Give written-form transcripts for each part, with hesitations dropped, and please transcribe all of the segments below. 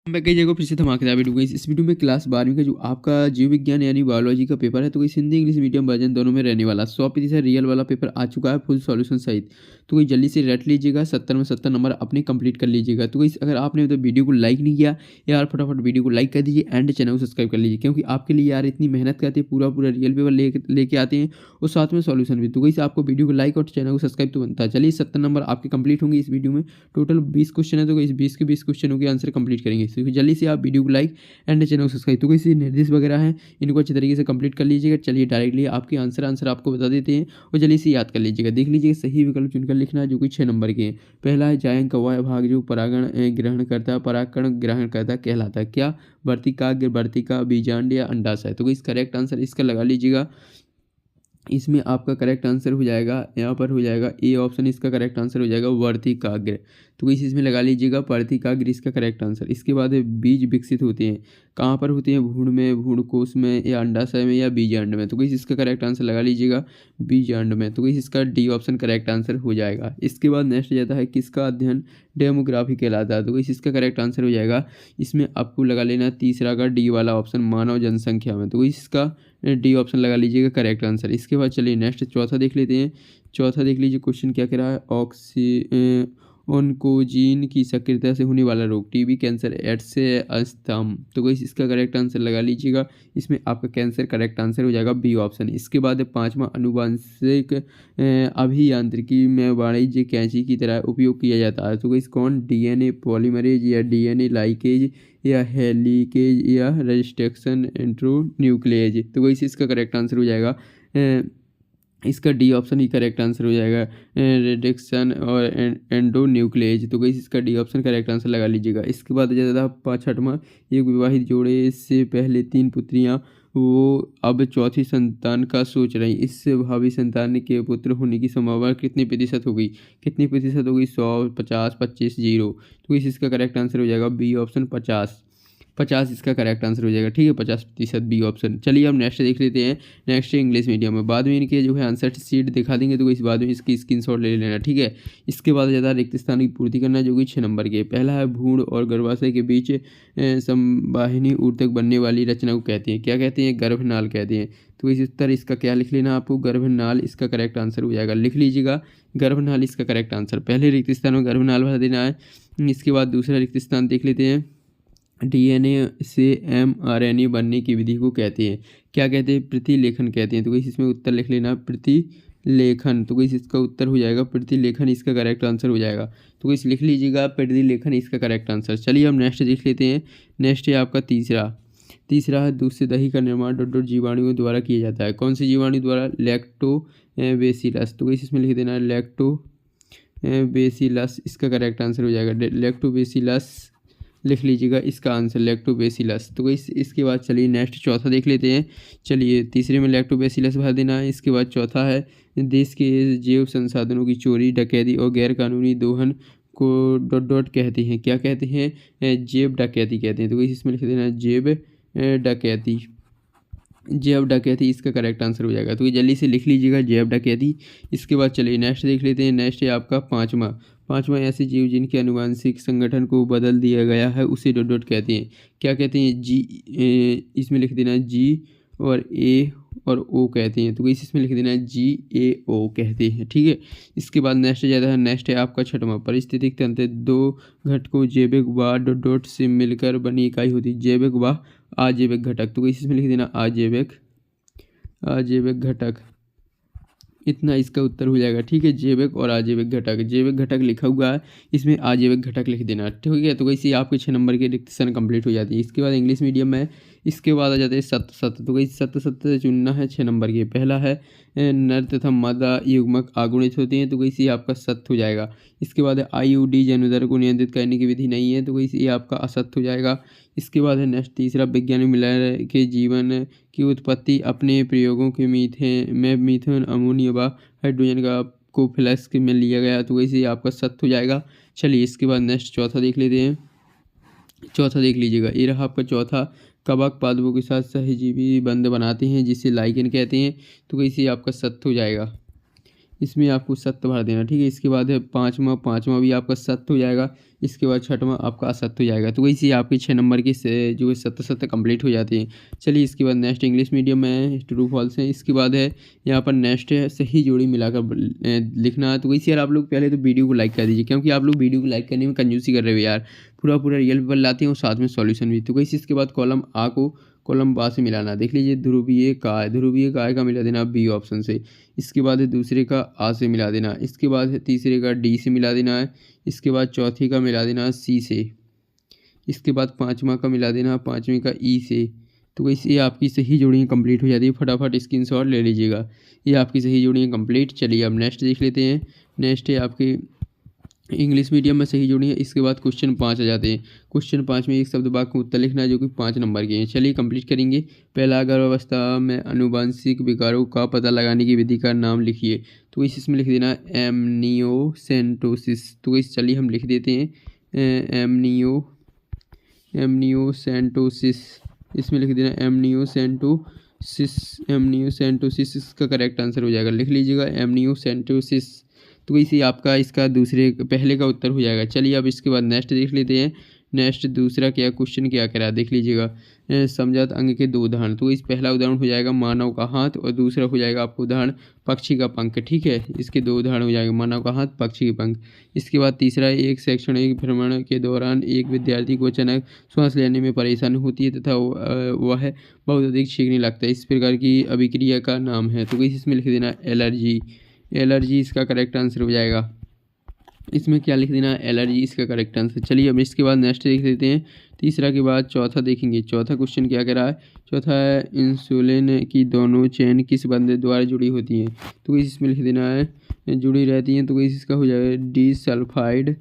मैं कई जगहों फिर से धमाकेदार वीडियो गई इस वीडियो में क्लास 12वीं का जो आपका जीव विज्ञान यानी बायोलॉजी का पेपर है तो इस हिंदी इंग्लिश मीडियम वर्जन दोनों में रहने वाला 100% रियल वाला पेपर आ चुका है फुल सॉल्यूशन सहित। तो कोई जल्दी से रट लीजिएगा 70 में 70 नंबर अपने कंप्लीट कर लीजिएगा। तो इस अगर आपने तो वीडियो को लाइक नहीं किया यार फटाफट वीडियो को लाइक कर दीजिए एंड चैनल को सब्सक्राइब कर लीजिए, क्योंकि आपके लिए यार इतनी मेहनत करते हैं, पूरा पूरा रियल पेपर लेके आते हैं और साथ में सॉल्यूशन भी। तो वही आपको वीडियो को लाइक और चैनल को सब्सक्राइब तो बनता है। चलिए 70 नंबर आपके कंप्लीट होंगे इस वीडियो में। टोटल 20 क्वेश्चन है तो इस 20 के 20 क्वेश्चनों के आंसर कंप्लीट करेंगे। तो जल्दी से आप वीडियो को लाइक एंड चैनल को सब्सक्राइब। तो किसी निर्देश वगैरह हैं इनको अच्छे तरीके से कंप्लीट कर लीजिएगा। चलिए डायरेक्टली आपके आंसर आपको बता देते हैं और जल्दी से याद कर लीजिएगा। देख लीजिएगा सही विकल्प चुनकर लिखना है जो कि 6 नंबर के हैं। पहला है जायंग कौवा भाग जो परागकण ग्रहण करता कहलाता है क्या? वर्तिका बीजांड या अंडाशय। तो इस करेक्ट आंसर इसका लगा लीजिएगा। इसमें आपका करेक्ट आंसर हो जाएगा, यहाँ पर हो जाएगा ए ऑप्शन, इसका करेक्ट आंसर हो जाएगा वर्तिकाग्र। तो इस इसमें लगा लीजिएगा वर्तिकाग्र इसका करेक्ट आंसर। इसके बाद बीज विकसित होते हैं कहाँ पर होते हैं? भ्रूण में, भ्रूणकोश में या अंडाशय में या बीजांड में। तो इसका करेक्ट आंसर लगा लीजिएगा बीजांड में। तो इसका डी ऑप्शन करेक्ट आंसर हो जाएगा। इसके बाद नेक्स्ट जाता है किसका अध्ययन डेमोग्राफी कहलाता है। तो इसका करेक्ट आंसर हो जाएगा, इसमें आपको लगा लेना तीसरा का डी वाला ऑप्शन मानव जनसंख्या में। तो इसका डी ऑप्शन लगा लीजिएगा करेक्ट आंसर। इसके बाद चलिए नेक्स्ट चौथा देख लेते हैं। चौथा देख लीजिए क्वेश्चन क्या कह रहा है। ऑन्कोजीन की सक्रियता से होने वाला रोग टीबी, कैंसर, एड्स से अस्थमा। तो इसका करेक्ट आंसर लगा लीजिएगा। इसमें आपका कैंसर करेक्ट आंसर हो जाएगा बी ऑप्शन। इसके बाद पांचवा अनुवांशिक अभियांत्रिकी में वाणिज्य कैंची की तरह उपयोग किया जाता है। तो कौन? डीएनए पॉलीमरेज या डीएनए लाइकेज या हेलिकेज या रजिस्ट्रेक्शन एंट्रोन्यूक्लिएज। तो इसका करेक्ट आंसर हो जाएगा इसका डी ऑप्शन ही करेक्ट आंसर हो जाएगा रिडक्शन और एंडोन्यूक्लिएज। तो इसका डी ऑप्शन करेक्ट आंसर लगा लीजिएगा। इसके बाद जाता छठवां, एक विवाहित जोड़े से पहले 3 पुत्रियां वो अब चौथी संतान का सोच रही, इससे भावी संतान के पुत्र होने की संभावना कितनी प्रतिशत होगी? 100, 50, 25, 0। तो इसका करेक्ट आंसर हो जाएगा बी ऑप्शन 50 इसका करेक्ट आंसर हो जाएगा। ठीक है, 50% बी ऑप्शन। चलिए हम नेक्स्ट देख लेते हैं। नेक्स्ट इंग्लिश मीडियम में बाद में इनके जो है आंसर सीट दिखा देंगे तो इस बाद में इसकी स्क्रीनशॉट ले लेना। ठीक है, इसके बाद ज़्यादा रिक्त स्थान की पूर्ति करना जो कि 6 नंबर के। पहला है भ्रूण और गर्भाशय के बीच संवाहिनी ऊतक बनने वाली रचना को कहते हैं क्या कहते हैं? गर्भनाल कहते हैं। तो इस उत्तर इसका क्या लिख लेना आपको? गर्भनाल इसका करेक्ट आंसर हो जाएगा। लिख लीजिएगा गर्भनाल इसका करेक्ट आंसर। पहले रिक्त स्थान में गर्भनाल भर देना है। इसके बाद दूसरा रिक्त स्थान देख लेते हैं। डीएनए से एमआरएनए बनने की विधि को कहते हैं क्या कहते हैं? प्रतिलेखन कहते हैं। तो इसमें उत्तर लिख लेना प्रतिलेखन। तो इसका उत्तर हो जाएगा प्रतिलेखन इसका करेक्ट आंसर हो जाएगा। तो लिख लीजिएगा प्रतिलेखन इसका करेक्ट आंसर। चलिए हम नेक्स्ट देख लेते हैं। नेक्स्ट है आपका तीसरा है दूध से दही का निर्माण डॉट जीवाणुओं द्वारा किया जाता है। कौन से जीवाणु द्वारा? लैक्टोबैसिलस। तो इसमें लिख देना लैक्टोबैसिलस इसका करेक्ट आंसर हो जाएगा। लैक्टोबैसिलस लिख लीजिएगा इसका आंसर लैक्टोबैसिलस। तो इसके बाद चलिए नेक्स्ट चौथा देख लेते हैं। चलिए तीसरे में लैक्टोबैसिलस भर देना है। इसके बाद चौथा है देश के जैव संसाधनों की चोरी, डकैती और गैरकानूनी दोहन को डॉट कहते हैं क्या कहते हैं? जैव डकैती कहते हैं। तो इसमें लिख देना जैव डकैती इसका करेक्ट आंसर हो जाएगा। तो जल्दी से लिख लीजिएगा जैव डकैती। इसके बाद चलिए नेक्स्ट देख लेते हैं। नेक्स्ट है आपका पाँचवा ऐसे जीव जिनके आनुवंशिक संगठन को बदल दिया गया है उसे डॉट कहते हैं क्या कहते हैं? इसमें लिख देना जी और ए और ओ कहते हैं। तो इसमें लिख देना GAO कहते हैं। ठीक है, इसके बाद नेक्स्ट ज़्यादा है। नेक्स्ट है आपका छठवां पारिस्थितिक तंत्र। 2 घटकों जैविक व डॉट से मिलकर बनी इकाई होती है जैविक व अजैविक घटक। तो इसमें लिख देना अजैविक घटक। इतना इसका उत्तर हो जाएगा। ठीक है, जैविक और अजैविक घटक। जैविक घटक लिखा हुआ है, इसमें अजैविक घटक लिख देना। ठीक है, तो वैसे आपके 6 नंबर की डिक्टेशन कंप्लीट हो जाती है। इसके बाद इंग्लिश मीडियम में इसके बाद आ जाते हैं सत्य। तो वही सत्य चुनना है 6 नंबर के। पहला है नर तथा मादा युग्मक अगुणित होते हैं। तो वैसे आपका सत्य हो जाएगा। इसके बाद IUD जन्मदर को नियंत्रित करने की विधि नहीं है। तो वैसे आपका असत्य हो जाएगा। इसके बाद है नेक्स्ट तीसरा वैज्ञानिक मिलायर के जीवन की उत्पत्ति अपने प्रयोगों के मीथेन अमोनिया व हाइड्रोजन का को फ्लास्क में लिया गया। तो वैसे आपका सत्य हो जाएगा। चलिए इसके बाद नेक्स्ट चौथा देख लेते हैं। चौथा देख लीजिएगा, ये रहा आपका चौथा। कवक पादपों के साथ सहजीवी बंध बनाते हैं जिसे लाइकेन कहते हैं। तो वैसे आपका सत्य हो जाएगा। इसमें आपको सत्य भर देना, ठीक है। इसके बाद है पाँचवा, पाँचवा भी आपका सत्य हो जाएगा। इसके बाद छठवां आपका असत्य हो जाएगा। तो वैसे आपके 6 नंबर के जो है सत्य सत्य कंप्लीट हो जाते हैं। चलिए इसके बाद नेक्स्ट इंग्लिश मीडियम में ट्रू फॉल्स है। इसके बाद है यहाँ पर नेक्स्ट है सही जोड़ी मिलाकर लिखना है। तो वैसे यार आप लोग पहले तो वीडियो को लाइक कर दीजिए, क्योंकि आप लोग वीडियो को लाइक करने में कंजूसी कर रहे हो यार। पूरा पूरा रियल पेपर लाते हैं और साथ में सॉल्यूशन भी। तो वैसे इसके बाद कॉलम आ को कॉलम बा से मिलाना। देख लीजिए ध्रुवीय काय, ध्रुवीय काय का मिला देना बी ऑप्शन से। इसके बाद है दूसरे का आ से मिला देना। इसके बाद है तीसरे का डी से मिला देना है। इसके बाद चौथी का मिला देना सी से। इसके बाद पाँचवा का मिला देना पाँचवीं का ई से। तो वैसे ये आपकी सही जोड़ियाँ कंप्लीट हो जाती है। फटाफट स्क्रीनशॉट ले लीजिएगा, ये आपकी सही जोड़ियाँ कंप्लीट। चलिए अब नेक्स्ट देख लेते हैं। नेक्स्ट है आपकी इंग्लिश मीडियम में सही जोड़ी है। इसके बाद क्वेश्चन 5 आ जाते हैं। क्वेश्चन 5 में एक शब्द वाक्य का उत्तर लिखना है जो कि 5 नंबर के हैं। चलिए कंप्लीट करेंगे। पहला, गर्भावस्था में आनुवंशिक विकारों का पता लगाने की विधि का नाम लिखिए। तो इसमें लिख देना एमनियोसेंटोसिस। तो इस चलिए हम लिख देते हैं एमनियोसेंटोसिस। इसमें लिख देना एमनियोसेंटोसिस इसका करेक्ट आंसर हो जाएगा। लिख लीजिएगा एमनियोसेंटोसिस। तो इसी आपका इसका दूसरे पहले का उत्तर हो जाएगा। चलिए अब इसके बाद नेक्स्ट देख लेते हैं। नेक्स्ट दूसरा क्या क्वेश्चन क्या कह रहा है देख लीजिएगा। समझात अंग के 2 उदाहरण। तो इस पहला उदाहरण हो जाएगा मानव का हाथ और दूसरा हो जाएगा आपको उदाहरण पक्षी का पंख, ठीक है। इसके 2 उदाहरण हो जाएगा, मानव का हाथ, पक्षी के पंख। इसके बाद तीसरा, एक शैक्षणिक भ्रमण के दौरान एक विद्यार्थी को अचानक श्वास लेने में परेशानी होती है तथा वह बहुत अधिक छींकने लगता है। इस प्रकार की अभिक्रिया का नाम है। तो इसमें लिख देना एलर्जी। एलर्जी इसका करेक्ट आंसर हो जाएगा। इसमें क्या लिख देना एलर्जी इसका करेक्ट आंसर। चलिए अब इसके बाद नेक्स्ट देख लेते हैं। तीसरा के बाद चौथा देखेंगे। चौथा क्वेश्चन क्या कह रहा है। चौथा है इंसुलिन की दोनों चेन किस बंध द्वारा जुड़ी होती हैं। तो इसमें लिख देना है जुड़ी रहती हैं। तो इसका हो जाएगा डी सल्फाइड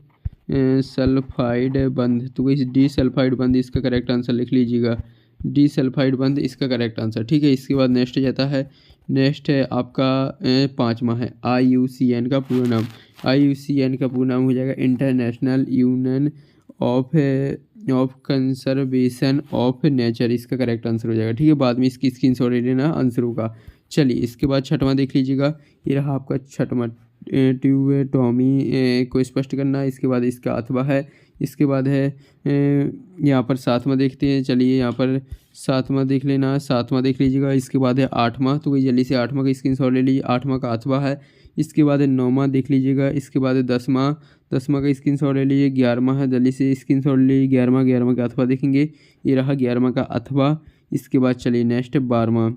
बंध। तो इस डी सल्फाइड बंध इसका करेक्ट आंसर लिख लीजिएगा। डी सल्फाइड बंध इसका करेक्ट आंसर, ठीक है। इसके बाद नेक्स्ट जाता है। नेक्स्ट है आपका 5वां है IUCN का पूरा नाम। IUCN का पूरा नाम हो जाएगा international union of conservation of nature. इसका करेक्ट आंसर हो जाएगा, ठीक है। बाद में इसकी स्क्रीनशॉट ले लेना आंसरों का। चलिए इसके बाद छठवां देख लीजिएगा। ये रहा आपका छठवां ट्यूबेटॉमी को स्पष्ट करना। इसके बाद इसका अथवा है। इसके बाद है यहाँ पर 7वां देखते हैं। चलिए यहाँ पर 7वां देख लेना, 7वां देख लीजिएगा। इसके बाद है 8वां। तो वही जल्दी से 8वां का स्क्रीनशॉट ले लीजिए। 8वां का अथवा है। इसके बाद है 9वां देख लीजिएगा। इसके बाद है 10वां का स्क्रीनशॉट ले लीजिए। 11वां है, जल्दी से स्क्रीनशॉट ले लीजिए। 11वां का अथवा देखेंगे। ये रहा 11वां का अथवा। इसके बाद चलिए नेक्स्ट 12वां।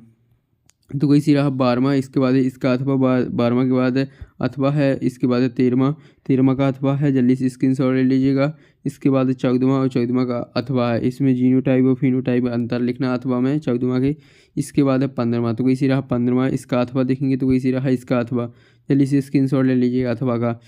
तो वैसे रहा 12वां। इसके बाद इसका अथवा 12वां के बाद अथवा है। इसके बाद 13वां का अथवा है, जल्दी से स्क्रीनशॉट ले लीजिएगा। इसके बाद 14वां और 14वां का अथवा है। इसमें जीनोटाइप और फिनोटाइप अंतर लिखना अथवा में 14वां के। इसके बाद 15वां। तो वैसे रहा 15वां। इसका अथवा देखेंगे तो वैसे रहा इसका अथवा, जल्दी से स्क्रीनशॉट ले लीजिएगा अथवा का।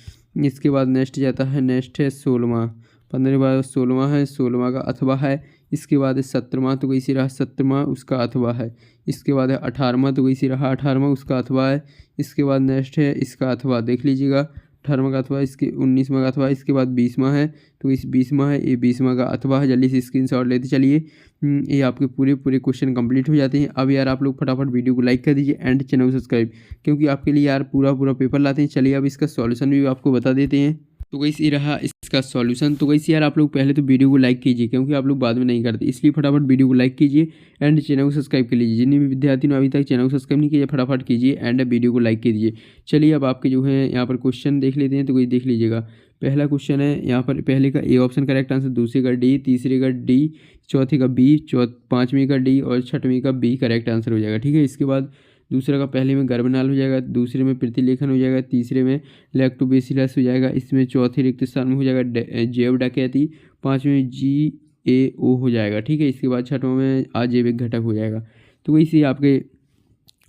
इसके बाद नेक्स्ट जाता है। नेक्स्ट है 16वां। 15 के बाद 16वां है, 16वां का अथवा है। इसके बाद 17वां। तो वैसे रहा 17वां, उसका अथवा है। इसके बाद है 18वां। तो वैसे रहा 18वां, उसका अथवा है। इसके बाद नेक्स्ट है इसका अथवा देख लीजिएगा। 18वां का अथवा। इसके 19वां का अथवा। इसके बाद 20वां है। तो इस 20वां है, ये 20वां का अथवा है। जल्दी से स्क्रीनशॉट लेते चलिए। ये आपके पूरे क्वेश्चन कंप्लीट हो जाते हैं। अब यार आप लोग फटाफट वीडियो को लाइक कर दीजिए एंड चैनल को सब्सक्राइब, क्योंकि आपके लिए यार पूरा पेपर लाते हैं। चलिए अब इसका सॉल्यूशन भी आपको बता देते हैं। तो वैसे ये रहा इसका सॉल्यूशन। तो वैसे यार आप लोग पहले तो वीडियो को लाइक कीजिए, क्योंकि आप लोग बाद में नहीं करते, इसलिए फटाफट वीडियो को लाइक कीजिए एंड चैनल को सब्सक्राइब कर लीजिए। जितने भी विद्यार्थी ने अभी तक चैनल को सब्सक्राइब नहीं किया फटाफट कीजिए एंड वीडियो को लाइक कीजिए। चलिए अब आपके जो है यहाँ पर क्वेश्चन देख लेते हैं। तो वही देख लीजिएगा। पहला क्वेश्चन है यहाँ पर पहले का ए ऑप्शन करेक्ट आंसर, दूसरे का डी, तीसरे का डी, चौथे का बी, पाँचवीं का डी और छठवीं का बी करेक्ट आंसर हो जाएगा, ठीक है। इसके बाद दूसरा का पहले में गर्भनाल हो जाएगा, दूसरे में प्रतिलेखन हो जाएगा, तीसरे में लैक्टोबैसिलस हो जाएगा, इसमें चौथे रिक्त स्थान में हो जाएगा जैव डकैती, पाँचवें में GAO हो जाएगा, ठीक है। इसके बाद छठवां में अजैविक घटक हो जाएगा। तो वैसे आपके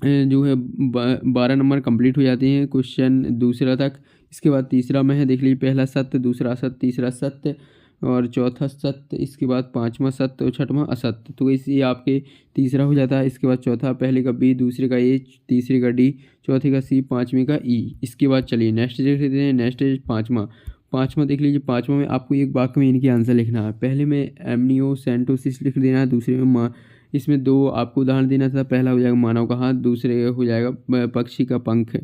जो है 12 नंबर कंप्लीट हो जाते हैं क्वेश्चन दूसरा तक। इसके बाद तीसरा में है देख लीजिए, पहला सत्य, दूसरा असत्य, तीसरा सत्य और चौथा सत्य। इसके बाद 5वां सत्य और 6वां असत्य। तो इसी आपके तीसरा हो जाता है। इसके बाद चौथा पहले का बी, दूसरे का ए, तीसरे का डी, चौथे का सी, पाँचवीं का ई। इसके बाद चलिए नेक्स्ट देख लेते हैं। नेक्स्ट है पाँचवां देख लीजिए। पाँचवां में आपको एक वाक्य में इनके आंसर लिखना है। पहले में एमनियोसेंटोसिस लिख देना है, दूसरे में इसमें 2 आपको उदाहरण देना था। पहला हो जाएगा मानव का हाथ, दूसरे हो जाएगा पक्षी का पंख।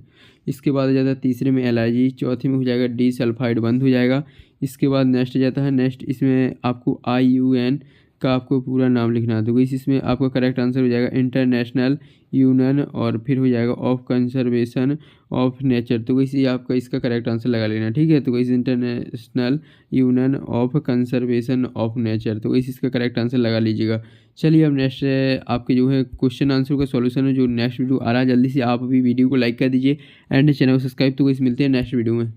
इसके बाद हो जाता है तीसरे में एलर्जी, चौथे में हो जाएगा डी सल्फाइड बंद हो जाएगा। इसके बाद नेक्स्ट जाता है, नेक्स्ट इसमें आपको IUN का आपको पूरा नाम लिखना है। तो गाइस इसमें आपका करेक्ट आंसर हो जाएगा इंटरनेशनल यूनियन और फिर हो जाएगा ऑफ कंजर्वेशन ऑफ नेचर। तो गाइस ये आपका इसका करेक्ट आंसर लगा लेना, ठीक है। तो guys international union of conservation of nature, तो गाइस इसका करेक्ट आंसर लगा लीजिएगा। चलिए अब नेक्स्ट आपके जो है क्वेश्चन आंसर का सॉल्यूशन है, जो नेक्स्ट वीडियो आ रहा है, जल्दी से आप अभी वीडियो को लाइक कर दीजिए एंड चैनल को सब्सक्राइब। तो गाइस मिलते हैं नेक्स्ट वीडियो में।